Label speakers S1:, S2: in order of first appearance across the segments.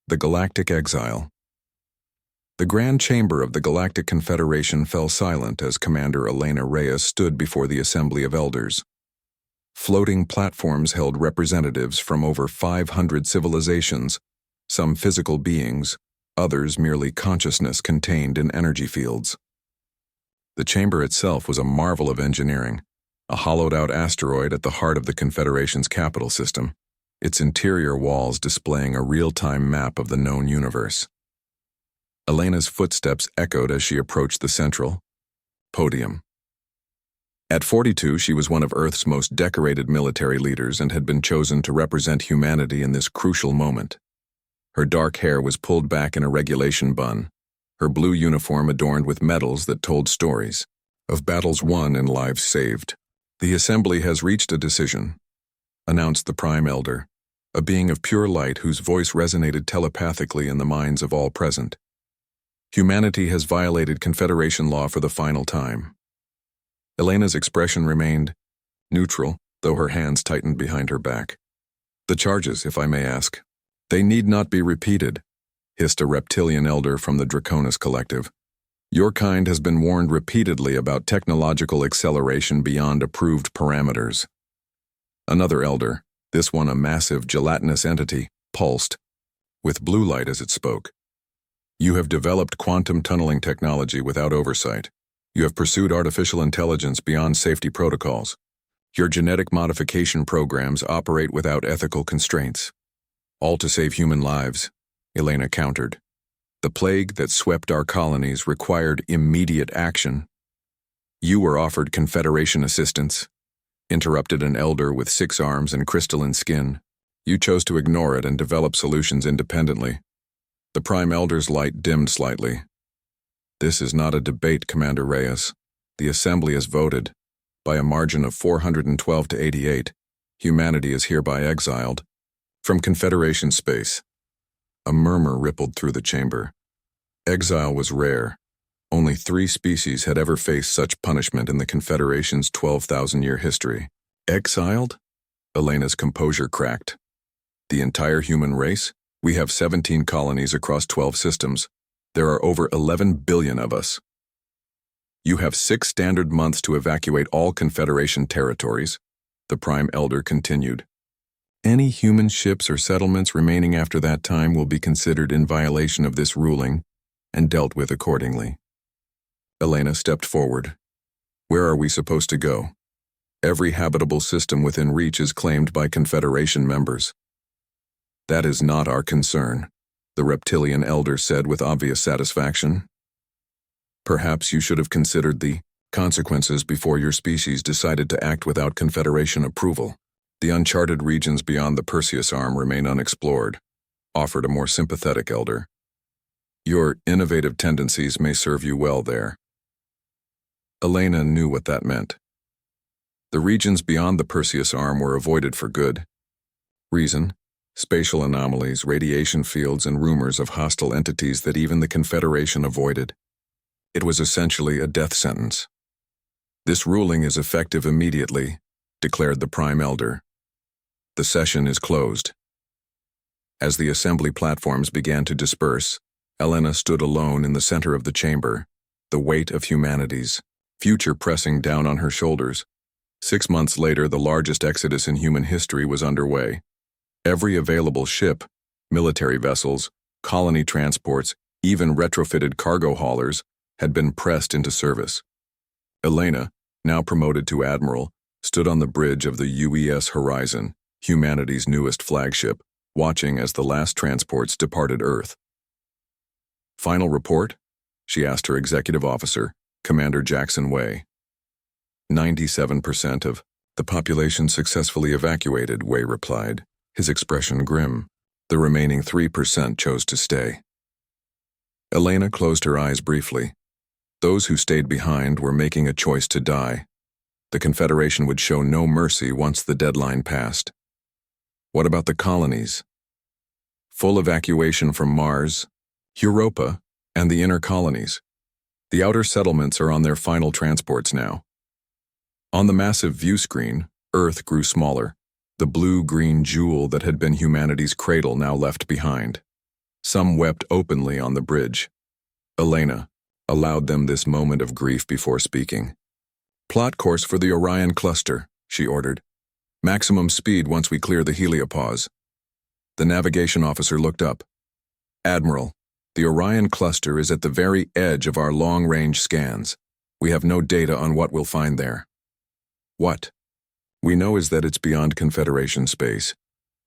S1: The Galactic Exile. The Grand Chamber of the Galactic Confederation fell silent as Commander Elena Reyes stood before the Assembly of Elders. Floating platforms held representatives from over 500 civilizations, some physical beings, others merely consciousness contained in energy fields. The chamber itself was a marvel of engineering, a hollowed-out asteroid at the heart of the Confederation's capital system, its interior walls displaying a real-time map of the known universe. Elena's footsteps echoed as she approached the central podium. At 42, she was one of Earth's most decorated military leaders and had been chosen to represent humanity in this crucial moment. Her dark hair was pulled back in a regulation bun, her blue uniform adorned with medals that told stories of battles won and lives saved. "The Assembly has reached a decision," announced the Prime Elder, a being of pure light whose voice resonated telepathically in the minds of all present. "Humanity has violated Confederation law for the final time." Elena's expression remained neutral, though her hands tightened behind her back. "The charges, if I may ask." "They need not be repeated," hissed a reptilian elder from the Draconis Collective. "Your kind has been warned repeatedly about technological acceleration beyond approved parameters." Another elder, this one a massive gelatinous entity, pulsed, with blue light as it spoke. "You have developed quantum tunneling technology without oversight. You have pursued artificial intelligence beyond safety protocols. Your genetic modification programs operate without ethical constraints. All to save human lives," Elena countered. "The plague that swept our colonies required immediate action." "You were offered Confederation assistance," interrupted an elder with 6 arms and crystalline skin. "You chose to ignore it and develop solutions independently." The Prime Elder's light dimmed slightly. "This is not a debate, Commander Reyes. The Assembly has voted. By a margin of 412 to 88, humanity is hereby exiled from Confederation space." A murmur rippled through the chamber. Exile was rare. Only 3 species had ever faced such punishment in the Confederation's 12,000-year history. "Exiled?" Elena's composure cracked. "The entire human race? We have 17 colonies across 12 systems. There are over 11 billion of us. You have 6 standard months to evacuate all Confederation territories," the Prime Elder continued. "Any human ships or settlements remaining after that time will be considered in violation of this ruling and dealt with accordingly." Elena stepped forward. "Where are we supposed to go? Every habitable system within reach is claimed by Confederation members." "That is not our concern," the reptilian elder said with obvious satisfaction. "Perhaps you should have considered the consequences before your species decided to act without Confederation approval. The uncharted regions beyond the Perseus Arm remain unexplored," offered a more sympathetic elder. "Your innovative tendencies may serve you well there." Elena knew what that meant. The regions beyond the Perseus Arm were avoided for good. Reason: spatial anomalies, radiation fields, and rumors of hostile entities that even the Confederation avoided. It was essentially a death sentence. "This ruling is effective immediately," declared the Prime Elder. "The session is closed." As the assembly platforms began to disperse, Elena stood alone in the center of the chamber, the weight of humanity's future pressing down on her shoulders. 6 months later, the largest exodus in human history was underway. Every available ship, military vessels, colony transports, even retrofitted cargo haulers, had been pressed into service. Elena, now promoted to admiral, stood on the bridge of the UES Horizon, humanity's newest flagship, watching as the last transports departed Earth. "Final report?" she asked her executive officer, Commander Jackson Way. 97% of the population successfully evacuated, Way replied, his expression grim. The remaining 3% chose to stay. Elena closed her eyes briefly. Those who stayed behind were making a choice to die. The Confederation would show no mercy once the deadline passed. What about the colonies? Full evacuation from Mars, Europa, and the inner colonies. The outer settlements are on their final transports now. On the massive view screen, Earth grew smaller, the blue-green jewel that had been humanity's cradle now left behind. Some wept openly on the bridge. Elena allowed them this moment of grief before speaking. "Plot course for the Orion cluster," she ordered. "Maximum speed once we clear the heliopause." The navigation officer looked up. "Admiral, the Orion cluster is at the very edge of our long-range scans. We have no data on what we'll find there." "What we know is that it's beyond Confederation space,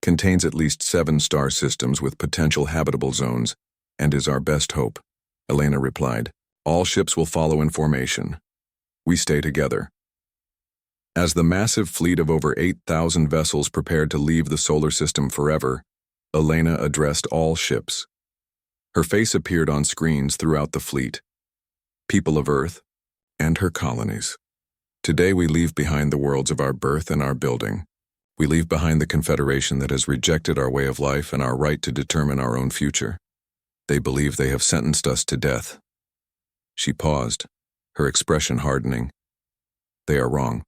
S1: contains at least 7 star systems with potential habitable zones, and is our best hope," Elena replied. "All ships will follow in formation. We stay together." As the massive fleet of over 8,000 vessels prepared to leave the solar system forever, Elena addressed all ships. Her face appeared on screens throughout the fleet. "People of Earth, and her colonies. Today we leave behind the worlds of our birth and our building. We leave behind the Confederation that has rejected our way of life and our right to determine our own future. They believe they have sentenced us to death." She paused, her expression hardening. "They are wrong.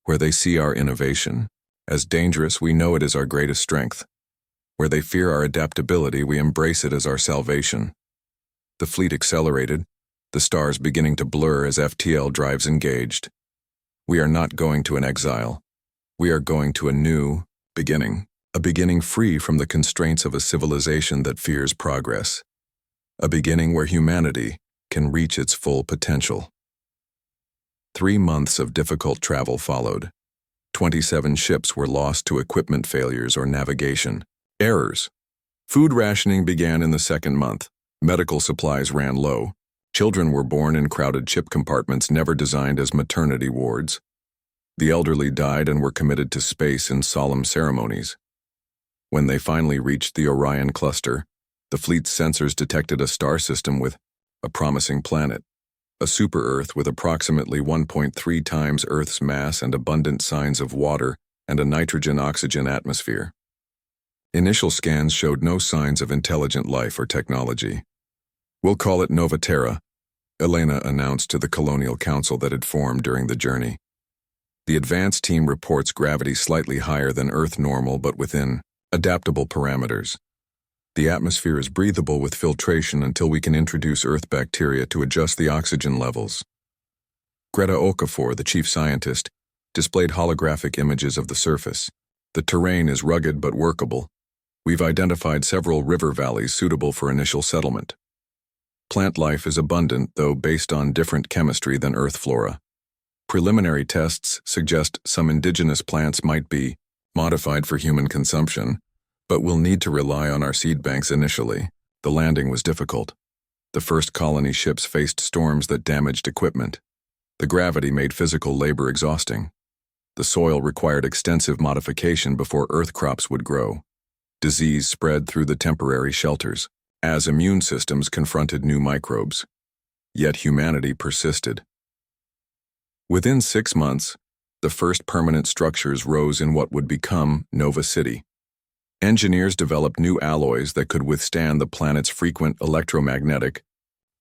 S1: Where they see our innovation as dangerous, we know it is our greatest strength. Where they fear our adaptability, we embrace it as our salvation." The fleet accelerated, the stars beginning to blur as FTL drives engaged. "We are not going to an exile. We are going to a new beginning, a beginning free from the constraints of a civilization that fears progress, a beginning where humanity can reach its full potential." 3 months of difficult travel followed. 27 ships were lost to equipment failures or navigation errors. Food rationing began in the 2nd month. Medical supplies ran low. Children were born in crowded ship compartments never designed as maternity wards. The elderly died and were committed to space in solemn ceremonies. When they finally reached the Orion cluster, the fleet's sensors detected a star system with a promising planet, a super-Earth with approximately 1.3 times Earth's mass and abundant signs of water and a nitrogen-oxygen atmosphere. Initial scans showed no signs of intelligent life or technology. "We'll call it Nova Terra," Elena announced to the Colonial Council that had formed during the journey. The advanced team reports gravity slightly higher than Earth normal but within adaptable parameters. The atmosphere is breathable with filtration until we can introduce Earth bacteria to adjust the oxygen levels. Greta Okafor, the chief scientist, displayed holographic images of the surface. "The terrain is rugged but workable. We've identified several river valleys suitable for initial settlement. Plant life is abundant, though based on different chemistry than Earth flora. Preliminary tests suggest some indigenous plants might be modified for human consumption, but we'll need to rely on our seed banks initially." The landing was difficult. The first colony ships faced storms that damaged equipment. The gravity made physical labor exhausting. The soil required extensive modification before Earth crops would grow. Disease spread through the temporary shelters, as immune systems confronted new microbes. Yet humanity persisted. Within 6 months, the first permanent structures rose in what would become Nova City. Engineers developed new alloys that could withstand the planet's frequent electromagnetic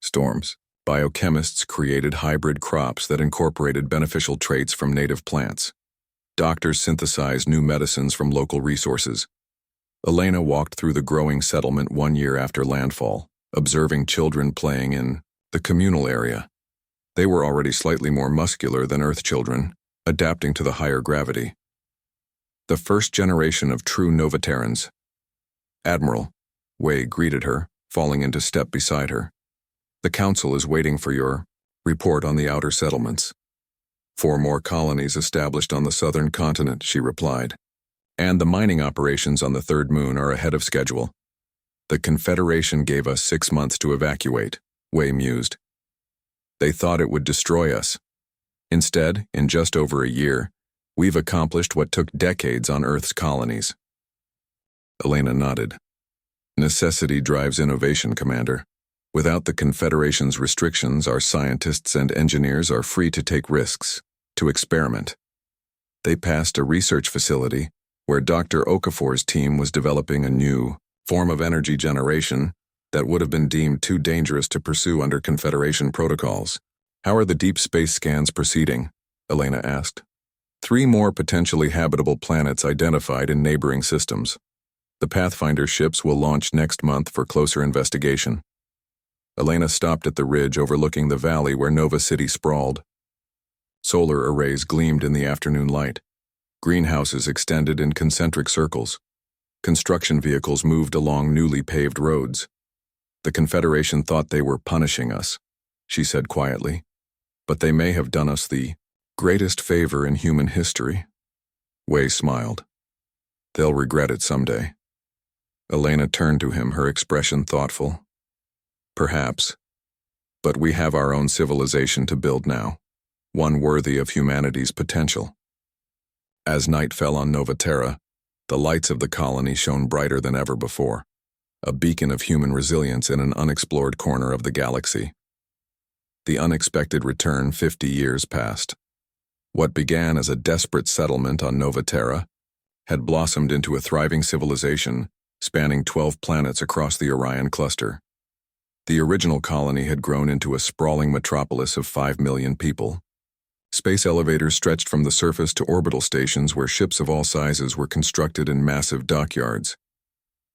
S1: storms. Biochemists created hybrid crops that incorporated beneficial traits from native plants. Doctors synthesized new medicines from local resources. Elena walked through the growing settlement 1 year after landfall, observing children playing in the communal area. They were already slightly more muscular than Earth children, adapting to the higher gravity. The first generation of true Novaterrans. "Admiral," Wei greeted her, falling into step beside her. "The Council is waiting for your report on the outer settlements." 4 more colonies established on the southern continent," she replied. "And the mining operations on the 3rd moon are ahead of schedule. The Confederation gave us 6 months to evacuate," Wei mused. "They thought it would destroy us. Instead, in just over a year, we've accomplished what took decades on Earth's colonies." Elena nodded. "Necessity drives innovation, Commander. Without the Confederation's restrictions, our scientists and engineers are free to take risks, to experiment." They passed a research facility where Dr. Okafor's team was developing a new form of energy generation that would have been deemed too dangerous to pursue under Confederation protocols. "How are the deep space scans proceeding?" Elena asked. 3 more potentially habitable planets identified in neighboring systems. The Pathfinder ships will launch next month for closer investigation. Elena stopped at the ridge overlooking the valley where Nova City sprawled. Solar arrays gleamed in the afternoon light. Greenhouses extended in concentric circles. Construction vehicles moved along newly paved roads. The Confederation thought they were punishing us, she said quietly, but they may have done us the greatest favor in human history. Wei smiled. They'll regret it someday. Elena turned to him, her expression thoughtful. Perhaps. But we have our own civilization to build now, one worthy of humanity's potential. As night fell on Nova Terra, the lights of the colony shone brighter than ever before, a beacon of human resilience in an unexplored corner of the galaxy. The unexpected return 50 years passed. What began as a desperate settlement on Nova Terra had blossomed into a thriving civilization spanning 12 planets across the Orion cluster. The original colony had grown into a sprawling metropolis of 5 million people. Space elevators stretched from the surface to orbital stations where ships of all sizes were constructed in massive dockyards.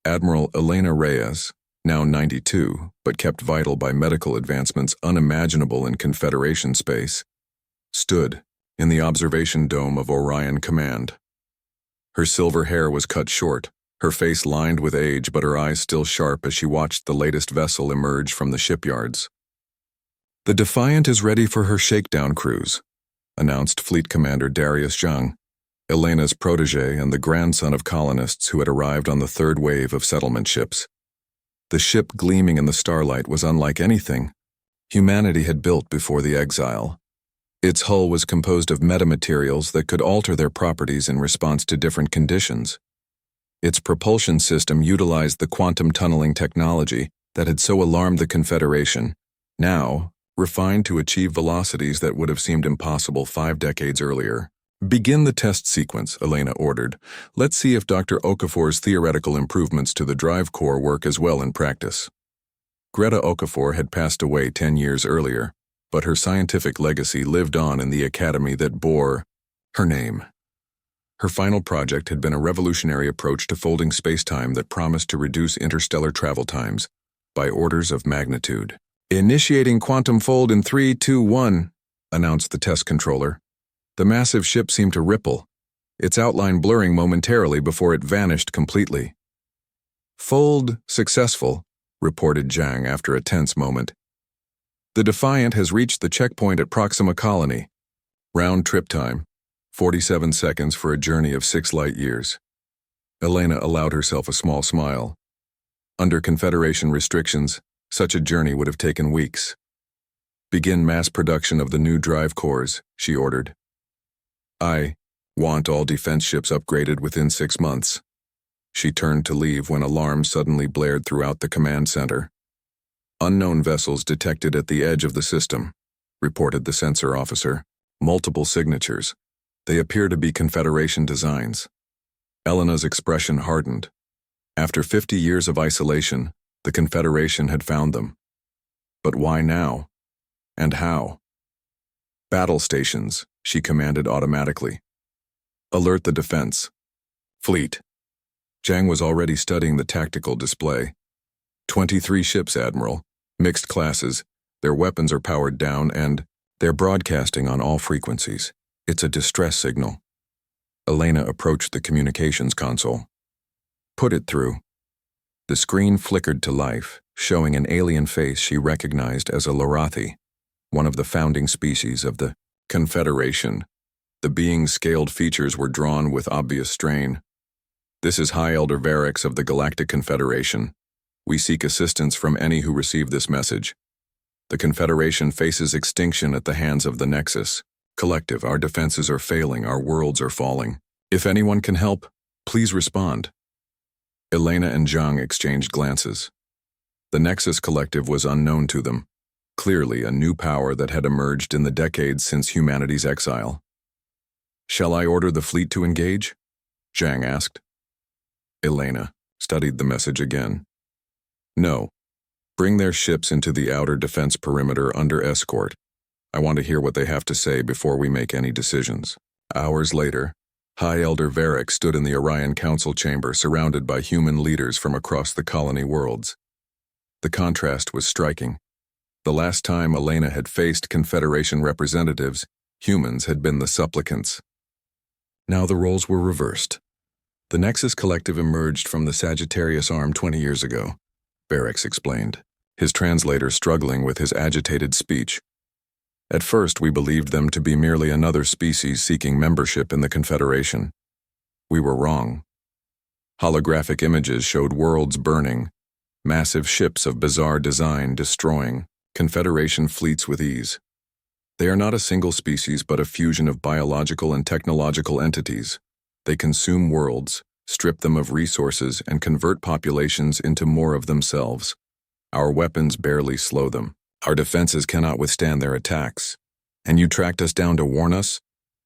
S1: Admiral Elena Reyes, now 92, but kept vital by medical advancements unimaginable in Confederation space, stood in the observation dome of Orion Command. Her silver hair was cut short, her face lined with age, but her eyes still sharp as she watched the latest vessel emerge from the shipyards. "The Defiant is ready for her shakedown cruise," announced Fleet Commander Darius Zhang, Elena's protege and the grandson of colonists who had arrived on the third wave of settlement ships. The ship gleaming in the starlight was unlike anything humanity had built before the exile. Its hull was composed of metamaterials that could alter their properties in response to different conditions. Its propulsion system utilized the quantum tunneling technology that had so alarmed the Confederation, now refined to achieve velocities that would have seemed impossible 5 decades earlier. "Begin the test sequence," Elena ordered. "Let's see if Dr. Okafor's theoretical improvements to the drive core work as well in practice." Greta Okafor had passed away 10 years earlier, but her scientific legacy lived on in the academy that bore her name. Her final project had been a revolutionary approach to folding spacetime that promised to reduce interstellar travel times by orders of magnitude. "Initiating quantum fold in 3, 2, 1, announced the test controller. The massive ship seemed to ripple, its outline blurring momentarily before it vanished completely. "Fold successful," reported Zhang after a tense moment. "The Defiant has reached the checkpoint at Proxima Colony. Round trip time, 47 seconds for a journey of 6 light years." Elena allowed herself a small smile. Under Confederation restrictions, such a journey would have taken weeks. "Begin mass production of the new drive cores," she ordered. "I want all defense ships upgraded within 6 months." She turned to leave when alarms suddenly blared throughout the command center. "Unknown vessels detected at the edge of the system," reported the sensor officer. "Multiple signatures. They appear to be Confederation designs." Elena's expression hardened. After 50 years of isolation, the Confederation had found them. But why now? And how? "Battle stations," she commanded automatically. "Alert the defense. Fleet." Zhang was already studying the tactical display. 23 ships, Admiral. Mixed classes. Their weapons are powered down and they're broadcasting on all frequencies. It's a distress signal. Elena approached the communications console. "Put it through." The screen flickered to life, showing an alien face she recognized as a Lorathi, one of the founding species of the Confederation. The being's scaled features were drawn with obvious strain. "This is High Elder Varix of the Galactic Confederation. We seek assistance from any who receive this message. The Confederation faces extinction at the hands of the Nexus. Collective, our defenses are failing, our worlds are falling. If anyone can help, please respond." Elena and Zhang exchanged glances. The Nexus Collective was unknown to them, clearly a new power that had emerged in the decades since humanity's exile. "Shall I order the fleet to engage?" Zhang asked. Elena studied the message again. "No. Bring their ships into the outer defense perimeter under escort. I want to hear what they have to say before we make any decisions." Hours later, High Elder Varric stood in the Orion Council chamber surrounded by human leaders from across the colony worlds. The contrast was striking. The last time Elena had faced Confederation representatives, humans had been the supplicants. Now the roles were reversed. The Nexus Collective emerged from the Sagittarius Arm 20 years ago, Varric explained, his translator struggling with his agitated speech. At first, we believed them to be merely another species seeking membership in the Confederation. We were wrong. Holographic images showed worlds burning, massive ships of bizarre design destroying Confederation fleets with ease. They are not a single species but a fusion of biological and technological entities. They consume worlds, strip them of resources, and convert populations into more of themselves. Our weapons barely slow them. Our defenses cannot withstand their attacks. And you tracked us down to warn us?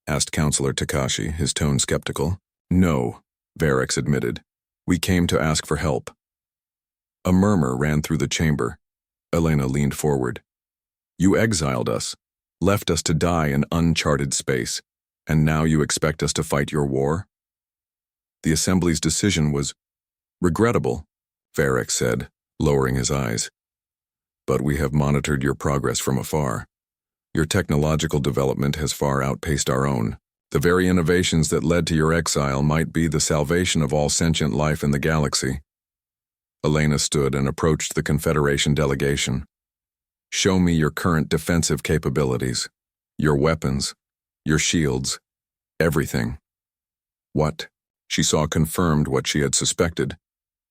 S1: Asked Counselor Takashi, his tone skeptical. No, Varric admitted. We came to ask for help. A murmur ran through the chamber. Elena leaned forward. You exiled us, left us to die in uncharted space, and now you expect us to fight your war? The Assembly's decision was regrettable, Varric said, lowering his eyes. But we have monitored your progress from afar. Your technological development has far outpaced our own. The very innovations that led to your exile might be the salvation of all sentient life in the galaxy. Elena stood and approached the Confederation delegation. Show me your current defensive capabilities, your weapons, your shields, everything. What? She saw confirmed what she had suspected.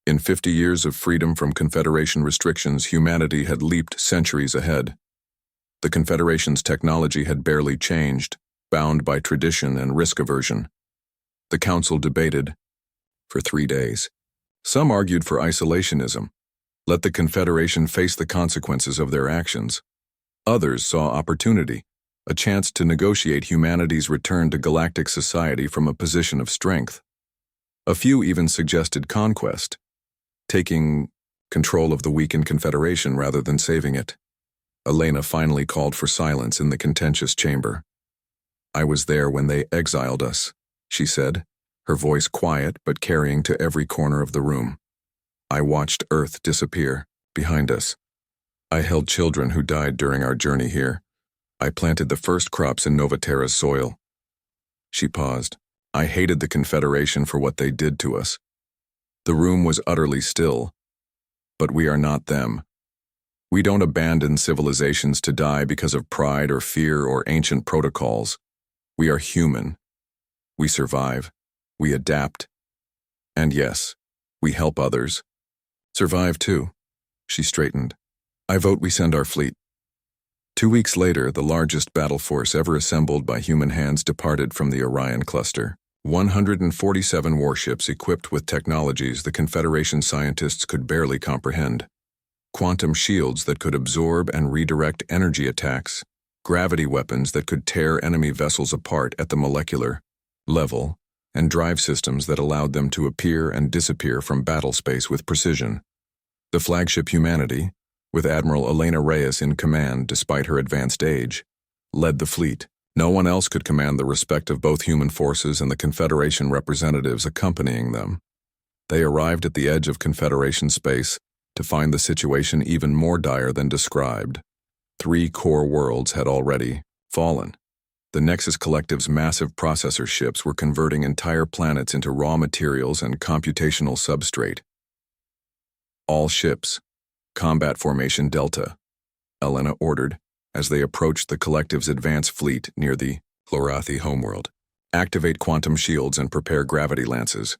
S1: In 50 years of freedom from Confederation restrictions, humanity had leaped centuries ahead. The Confederation's technology had barely changed, bound by tradition and risk aversion. The Council debated for 3 days. Some argued for isolationism. Let the Confederation face the consequences of their actions. Others saw opportunity, a chance to negotiate humanity's return to galactic society from a position of strength. A few even suggested conquest, taking control of the weakened Confederation rather than saving it. Elena finally called for silence in the contentious chamber. I was there when they exiled us, she said, her voice quiet but carrying to every corner of the room. I watched Earth disappear behind us. I held children who died during our journey here. I planted the first crops in Novaterra's soil. She paused. I hated the Confederation for what they did to us. The room was utterly still. But we are not them. We don't abandon civilizations to die because of pride or fear or ancient protocols. We are human. We survive. We adapt. And yes, we help others. Survive too. She straightened. I vote we send our fleet. 2 weeks later, the largest battle force ever assembled by human hands departed from the Orion cluster. 147 warships equipped with technologies the Confederation scientists could barely comprehend. Quantum shields that could absorb and redirect energy attacks, gravity weapons that could tear enemy vessels apart at the molecular level, and drive systems that allowed them to appear and disappear from battle space with precision. The flagship Humanity, with Admiral Elena Reyes in command despite her advanced age, led the fleet. No one else could command the respect of both human forces and the Confederation representatives accompanying them. They arrived at the edge of Confederation space to find the situation even more dire than described. 3 core worlds had already fallen. The Nexus Collective's massive processor ships were converting entire planets into raw materials and computational substrate. All ships, Combat Formation Delta, Elena ordered, as they approached the Collective's advance fleet near the Lorathi homeworld. Activate quantum shields and prepare gravity lances.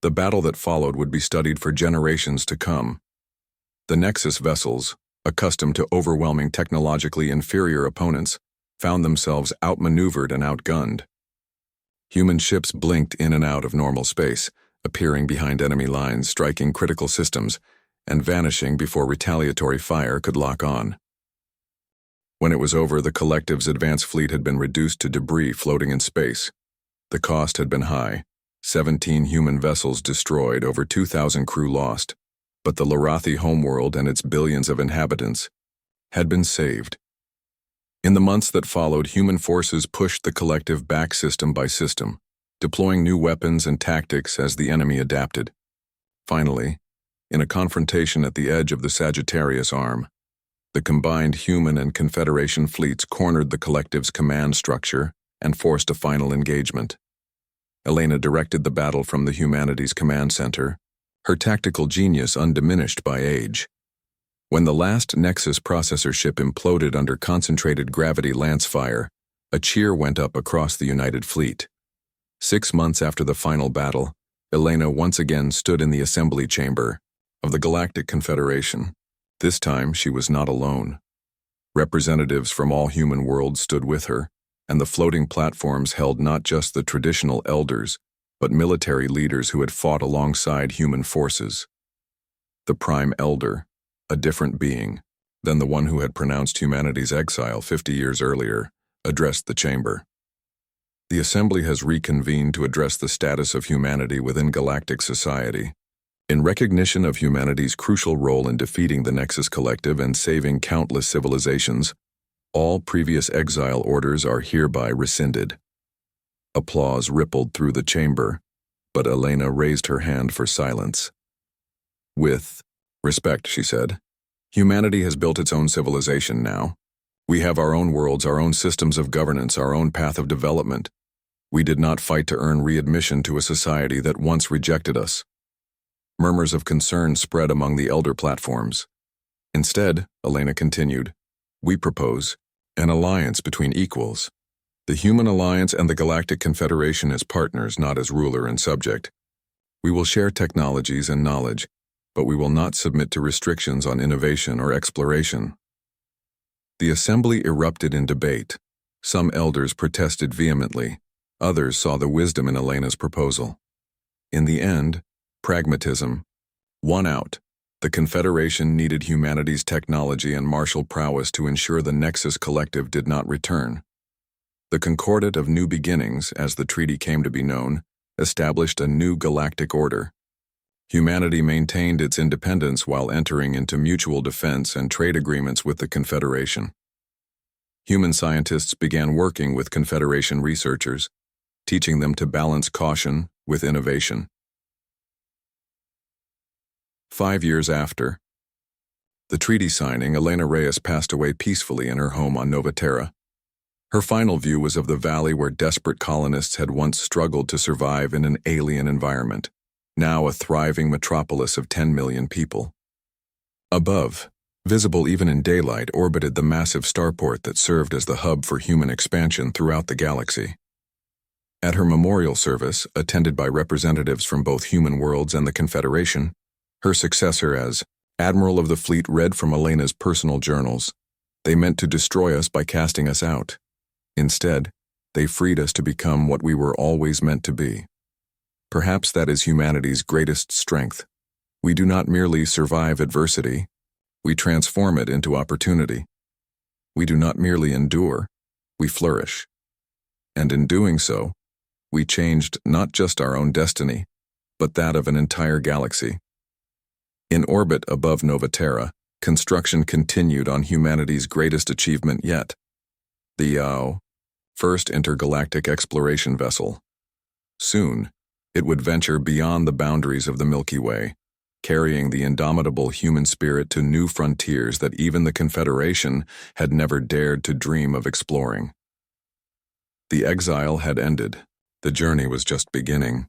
S1: The battle that followed would be studied for generations to come. The Nexus vessels, accustomed to overwhelming technologically inferior opponents, found themselves outmaneuvered and outgunned. Human ships blinked in and out of normal space, appearing behind enemy lines, striking critical systems, and vanishing before retaliatory fire could lock on. When it was over, the Collective's advance fleet had been reduced to debris floating in space. The cost had been high. 17 human vessels destroyed, over 2,000 crew lost. But the Lorathi homeworld and its billions of inhabitants had been saved. In the months that followed, human forces pushed the Collective back system by system, deploying new weapons and tactics as the enemy adapted. Finally, in a confrontation at the edge of the Sagittarius Arm, the combined human and Confederation fleets cornered the collective's command structure and forced a final engagement. Elena directed the battle from the Humanities Command Center, her tactical genius undiminished by age. When the last Nexus processor ship imploded under concentrated gravity lance fire, a cheer went up across the United Fleet. 6 months after the final battle, Elena once again stood in the assembly chamber of the Galactic Confederation. This time she was not alone. Representatives from all human worlds stood with her, and the floating platforms held not just the traditional elders, but military leaders who had fought alongside human forces. The Prime Elder, a different being than the one who had pronounced humanity's exile 50 years earlier, addressed the chamber. The Assembly has reconvened to address the status of humanity within galactic society. In recognition of humanity's crucial role in defeating the Nexus Collective and saving countless civilizations, all previous exile orders are hereby rescinded. Applause rippled through the chamber, but Elena raised her hand for silence. With respect, she said, humanity has built its own civilization now. We have our own worlds, our own systems of governance, our own path of development. We did not fight to earn readmission to a society that once rejected us. Murmurs of concern spread among the elder platforms. Instead, Elena continued, we propose an alliance between equals. The Human Alliance and the Galactic Confederation as partners, not as ruler and subject. We will share technologies and knowledge, but we will not submit to restrictions on innovation or exploration. The assembly erupted in debate. Some elders protested vehemently. Others saw the wisdom in Elena's proposal. In the end, pragmatism won out. The Confederation needed humanity's technology and martial prowess to ensure the Nexus Collective did not return. The Concordat of New Beginnings, as the treaty came to be known, established a new galactic order. Humanity maintained its independence while entering into mutual defense and trade agreements with the Confederation. Human scientists began working with Confederation researchers, teaching them to balance caution with innovation. 5 years after the treaty signing, Elena Reyes passed away peacefully in her home on Nova Terra. Her final view was of the valley where desperate colonists had once struggled to survive in an alien environment, now a thriving metropolis of 10 million people. Above, visible even in daylight, orbited the massive starport that served as the hub for human expansion throughout the galaxy. At her memorial service, attended by representatives from both human worlds and the Confederation, her successor as Admiral of the Fleet read from Elena's personal journals. They meant to destroy us by casting us out. Instead, they freed us to become what we were always meant to be. Perhaps that is humanity's greatest strength. We do not merely survive adversity, we transform it into opportunity. We do not merely endure, we flourish. And in doing so, we changed not just our own destiny, but that of an entire galaxy. In orbit above Nova Terra, construction continued on humanity's greatest achievement yet, the first intergalactic exploration vessel. Soon, it would venture beyond the boundaries of the Milky Way, carrying the indomitable human spirit to new frontiers that even the Confederation had never dared to dream of exploring. The exile had ended. The journey was just beginning.